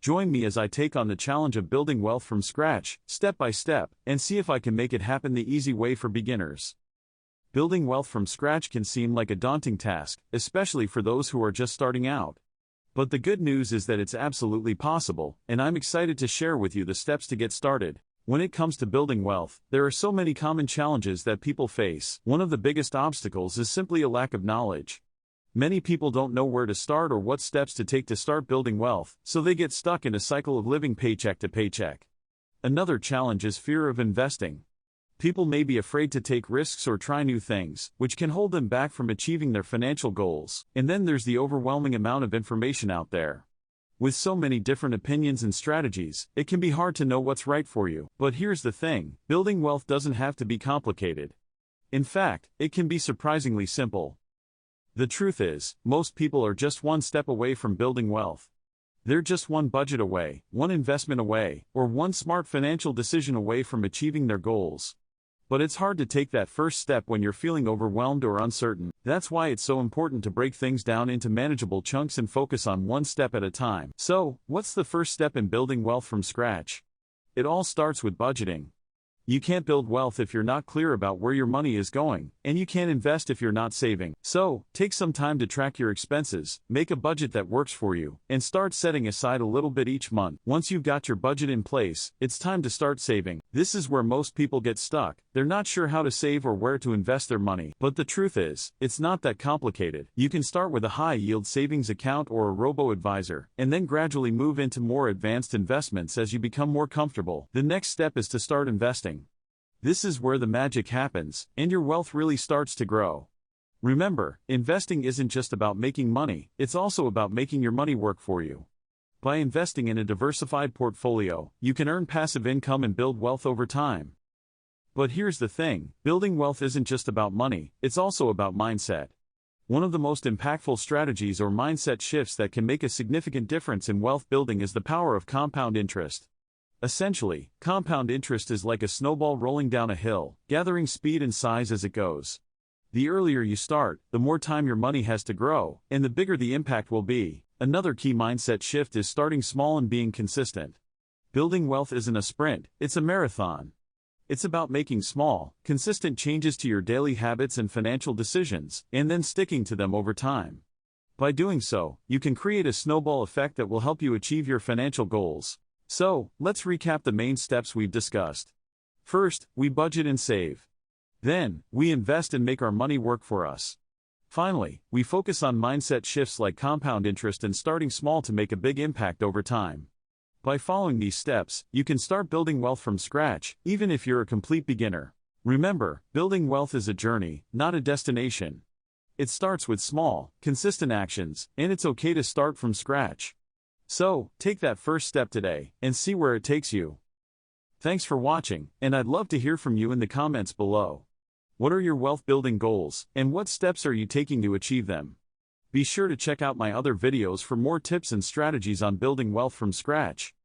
Join me as I take on the challenge of building wealth from scratch, step by step, and see if I can make it happen the easy way for beginners. Building wealth from scratch can seem like a daunting task, especially for those who are just starting out. But the good news is that it's absolutely possible, and I'm excited to share with you the steps to get started. When it comes to building wealth, there are so many common challenges that people face. One of the biggest obstacles is simply a lack of knowledge. Many people don't know where to start or what steps to take to start building wealth, so they get stuck in a cycle of living paycheck to paycheck. Another challenge is fear of investing. People may be afraid to take risks or try new things, which can hold them back from achieving their financial goals. And then there's the overwhelming amount of information out there. With so many different opinions and strategies, it can be hard to know what's right for you. But here's the thing, building wealth doesn't have to be complicated. In fact, it can be surprisingly simple. The truth is, most people are just one step away from building wealth. They're just one budget away, one investment away, or one smart financial decision away from achieving their goals. But it's hard to take that first step when you're feeling overwhelmed or uncertain. That's why it's so important to break things down into manageable chunks and focus on one step at a time. So, what's the first step in building wealth from scratch? It all starts with budgeting. You can't build wealth if you're not clear about where your money is going, and you can't invest if you're not saving. So, take some time to track your expenses, make a budget that works for you, and start setting aside a little bit each month. Once you've got your budget in place, it's time to start saving. This is where most people get stuck. They're not sure how to save or where to invest their money. But the truth is, it's not that complicated. You can start with a high-yield savings account or a robo-advisor, and then gradually move into more advanced investments as you become more comfortable. The next step is to start investing. This is where the magic happens, and your wealth really starts to grow. Remember, investing isn't just about making money, it's also about making your money work for you. By investing in a diversified portfolio, you can earn passive income and build wealth over time. But here's the thing, building wealth isn't just about money, it's also about mindset. One of the most impactful strategies or mindset shifts that can make a significant difference in wealth building is the power of compound interest. Essentially, compound interest is like a snowball rolling down a hill, gathering speed and size as it goes. The earlier you start, the more time your money has to grow, and the bigger the impact will be. Another key mindset shift is starting small and being consistent. Building wealth isn't a sprint, it's a marathon. It's about making small, consistent changes to your daily habits and financial decisions, and then sticking to them over time. By doing so, you can create a snowball effect that will help you achieve your financial goals. So, let's recap the main steps we've discussed. First, we budget and save. Then, we invest and make our money work for us. Finally, we focus on mindset shifts like compound interest and starting small to make a big impact over time. By following these steps, you can start building wealth from scratch, even if you're a complete beginner. Remember, building wealth is a journey, not a destination. It starts with small, consistent actions, and it's okay to start from scratch. So, take that first step today, and see where it takes you. Thanks for watching, and I'd love to hear from you in the comments below. What are your wealth building goals, and what steps are you taking to achieve them? Be sure to check out my other videos for more tips and strategies on building wealth from scratch.